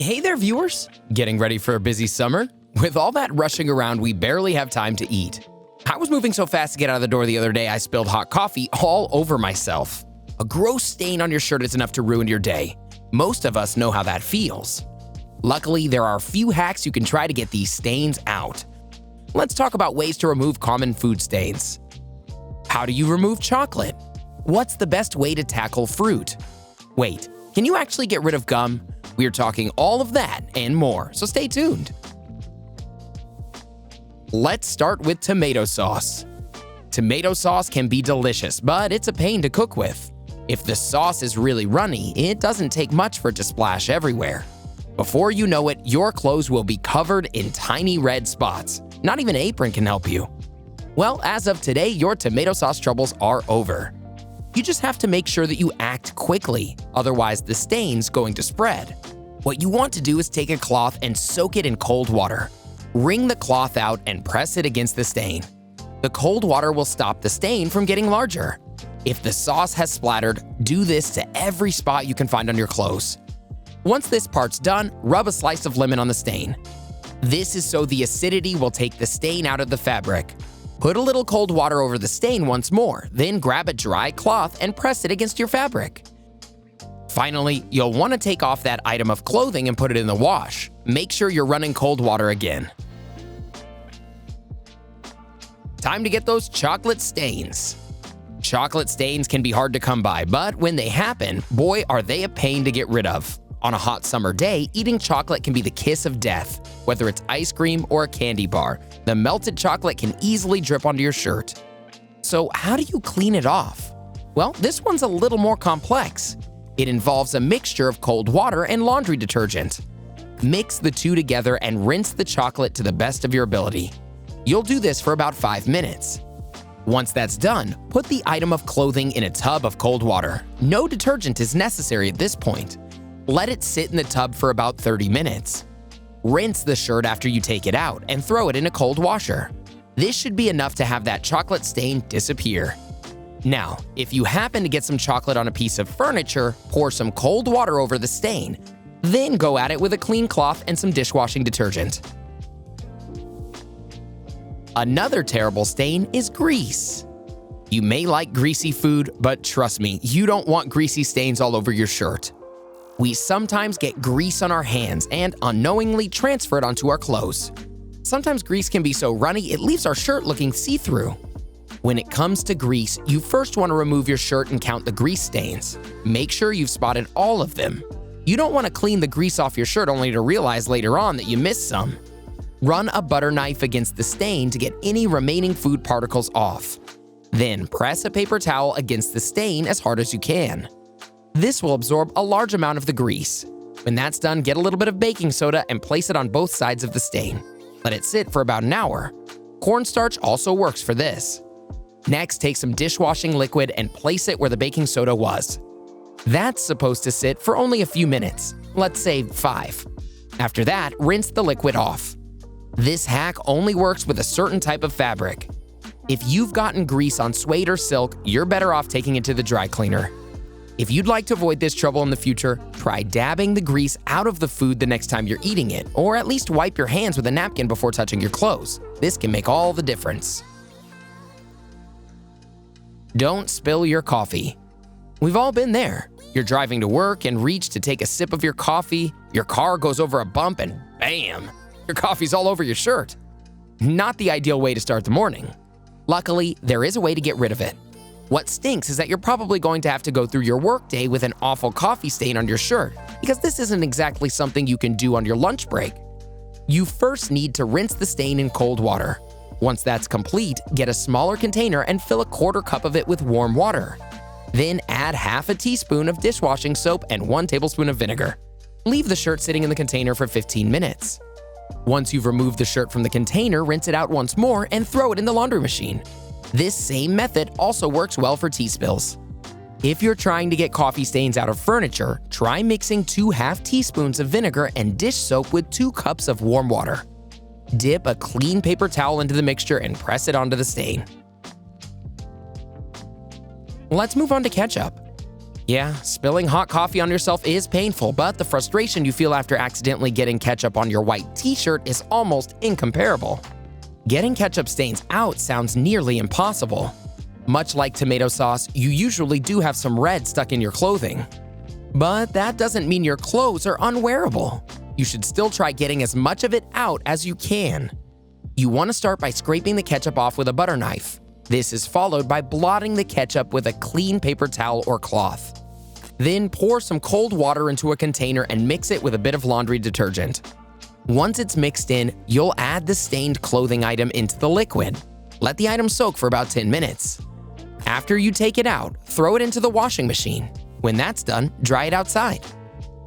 Hey there, viewers! Getting ready for a busy summer? With all that rushing around, we barely have time to eat. I was moving so fast to get out of the door the other day, I spilled hot coffee all over myself. A gross stain on your shirt is enough to ruin your day. Most of us know how that feels. Luckily, there are a few hacks you can try to get these stains out. Let's talk about ways to remove common food stains. How do you remove chocolate? What's the best way to tackle fruit? Wait, can you actually get rid of gum? We're talking all of that and more, so stay tuned. Let's start with tomato sauce. Tomato sauce can be delicious, but it's a pain to cook with. If the sauce is really runny, it doesn't take much for it to splash everywhere. Before you know it, your clothes will be covered in tiny red spots. Not even an apron can help you. Well, as of today, your tomato sauce troubles are over. You just have to make sure that you act quickly, otherwise the stain's going to spread. What you want to do is take a cloth and soak it in cold water. Wring the cloth out and press it against the stain. The cold water will stop the stain from getting larger. If the sauce has splattered, do this to every spot you can find on your clothes. Once this part's done, rub a slice of lemon on the stain. This is so the acidity will take the stain out of the fabric. Put a little cold water over the stain once more, then grab a dry cloth and press it against your fabric. Finally, you'll want to take off that item of clothing and put it in the wash. Make sure you're running cold water again. Time to get those chocolate stains. Chocolate stains can be hard to come by, but when they happen, boy, are they a pain to get rid of. On a hot summer day, eating chocolate can be the kiss of death. Whether it's ice cream or a candy bar, the melted chocolate can easily drip onto your shirt. So how do you clean it off? Well, this one's a little more complex. It involves a mixture of cold water and laundry detergent. Mix the two together and rinse the chocolate to the best of your ability. You'll do this for about 5 minutes. Once that's done, put the item of clothing in a tub of cold water. No detergent is necessary at this point. Let it sit in the tub for about 30 minutes. Rinse the shirt after you take it out and throw it in a cold washer. This should be enough to have that chocolate stain disappear. Now, if you happen to get some chocolate on a piece of furniture, pour some cold water over the stain. Then go at it with a clean cloth and some dishwashing detergent. Another terrible stain is grease. You may like greasy food, but trust me, you don't want greasy stains all over your shirt. We sometimes get grease on our hands and unknowingly transfer it onto our clothes. Sometimes grease can be so runny it leaves our shirt looking see-through. When it comes to grease, you first want to remove your shirt and count the grease stains. Make sure you've spotted all of them. You don't want to clean the grease off your shirt only to realize later on that you missed some. Run a butter knife against the stain to get any remaining food particles off. Then press a paper towel against the stain as hard as you can. This will absorb a large amount of the grease. When that's done, get a little bit of baking soda and place it on both sides of the stain. Let it sit for about an hour. Cornstarch also works for this. Next, take some dishwashing liquid and place it where the baking soda was. That's supposed to sit for only a few minutes, let's say 5. After that, rinse the liquid off. This hack only works with a certain type of fabric. If you've gotten grease on suede or silk, you're better off taking it to the dry cleaner. If you'd like to avoid this trouble in the future, try dabbing the grease out of the food the next time you're eating it, or at least wipe your hands with a napkin before touching your clothes. This can make all the difference. Don't spill your coffee. We've all been there. You're driving to work and reach to take a sip of your coffee, your car goes over a bump and bam, your coffee's all over your shirt. Not the ideal way to start the morning. Luckily, there is a way to get rid of it. What stinks is that you're probably going to have to go through your workday with an awful coffee stain on your shirt, because this isn't exactly something you can do on your lunch break. You first need to rinse the stain in cold water. Once that's complete, get a smaller container and fill a 1/4 cup of it with warm water. Then add half a teaspoon of dishwashing soap and 1 tablespoon of vinegar. Leave the shirt sitting in the container for 15 minutes. Once you've removed the shirt from the container, rinse it out once more and throw it in the laundry machine. This same method also works well for tea spills. If you're trying to get coffee stains out of furniture, try mixing 2 half teaspoons of vinegar and dish soap with 2 cups of warm water. Dip a clean paper towel into the mixture and press it onto the stain. Let's move on to ketchup. Yeah, spilling hot coffee on yourself is painful, but the frustration you feel after accidentally getting ketchup on your white t-shirt is almost incomparable. Getting ketchup stains out sounds nearly impossible. Much like tomato sauce, you usually do have some red stuck in your clothing. But that doesn't mean your clothes are unwearable. You should still try getting as much of it out as you can. You want to start by scraping the ketchup off with a butter knife. This is followed by blotting the ketchup with a clean paper towel or cloth. Then pour some cold water into a container and mix it with a bit of laundry detergent. Once it's mixed in, you'll add the stained clothing item into the liquid. Let the item soak for about 10 minutes. After you take it out, throw it into the washing machine. When that's done, dry it outside.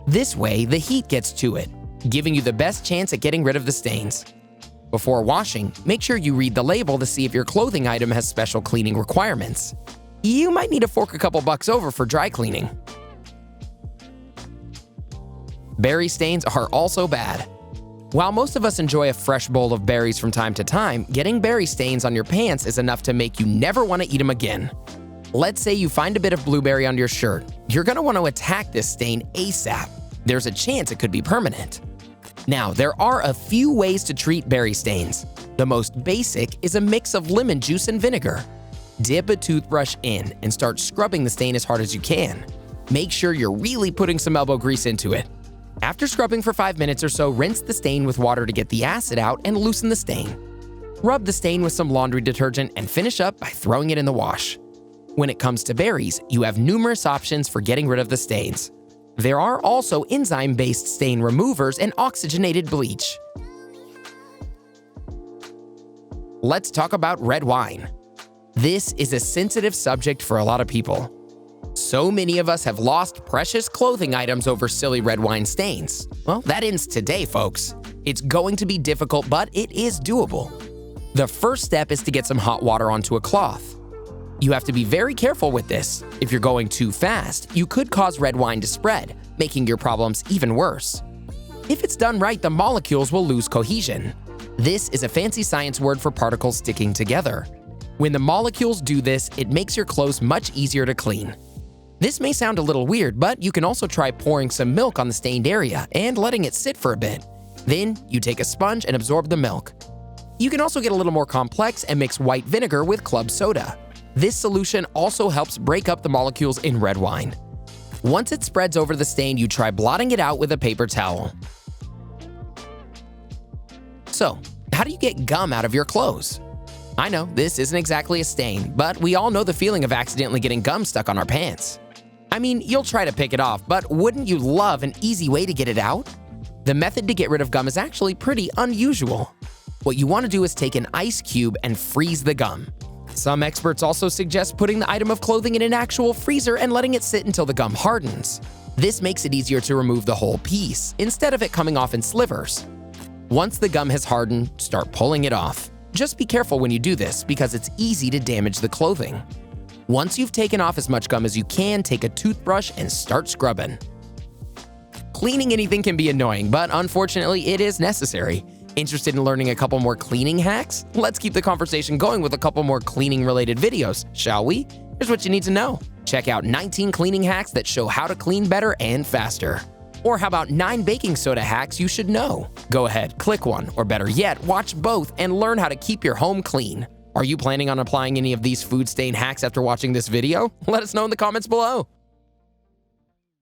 This way, the heat gets to it, giving you the best chance at getting rid of the stains. Before washing, make sure you read the label to see if your clothing item has special cleaning requirements. You might need to fork a couple bucks over for dry cleaning. Berry stains are also bad. While most of us enjoy a fresh bowl of berries from time to time, getting berry stains on your pants is enough to make you never want to eat them again. Let's say you find a bit of blueberry on your shirt. You're going to want to attack this stain ASAP. There's a chance it could be permanent. Now, there are a few ways to treat berry stains. The most basic is a mix of lemon juice and vinegar. Dip a toothbrush in and start scrubbing the stain as hard as you can. Make sure you're really putting some elbow grease into it. After scrubbing for 5 minutes or so, rinse the stain with water to get the acid out and loosen the stain. Rub the stain with some laundry detergent and finish up by throwing it in the wash. When it comes to berries, you have numerous options for getting rid of the stains. There are also enzyme-based stain removers and oxygenated bleach. Let's talk about red wine. This is a sensitive subject for a lot of people. So many of us have lost precious clothing items over silly red wine stains. Well, that ends today, folks. It's going to be difficult, but it is doable. The first step is to get some hot water onto a cloth. You have to be very careful with this. If you're going too fast, you could cause red wine to spread, making your problems even worse. If it's done right, the molecules will lose cohesion. This is a fancy science word for particles sticking together. When the molecules do this, it makes your clothes much easier to clean. This may sound a little weird, but you can also try pouring some milk on the stained area and letting it sit for a bit. Then, you take a sponge and absorb the milk. You can also get a little more complex and mix white vinegar with club soda. This solution also helps break up the molecules in red wine. Once it spreads over the stain, you try blotting it out with a paper towel. So, how do you get gum out of your clothes? I know, this isn't exactly a stain, but we all know the feeling of accidentally getting gum stuck on our pants. I mean, you'll try to pick it off, but wouldn't you love an easy way to get it out? The method to get rid of gum is actually pretty unusual. What you want to do is take an ice cube and freeze the gum. Some experts also suggest putting the item of clothing in an actual freezer and letting it sit until the gum hardens. This makes it easier to remove the whole piece, instead of it coming off in slivers. Once the gum has hardened, start pulling it off. Just be careful when you do this, because it's easy to damage the clothing. Once you've taken off as much gum as you can, take a toothbrush and start scrubbing. Cleaning anything can be annoying, but unfortunately, it is necessary. Interested in learning a couple more cleaning hacks? Let's keep the conversation going with a couple more cleaning-related videos, shall we? Here's what you need to know. Check out 19 cleaning hacks that show how to clean better and faster. Or how about 9 baking soda hacks you should know? Go ahead, click one, or better yet, watch both and learn how to keep your home clean. Are you planning on applying any of these food stain hacks after watching this video? Let us know in the comments below.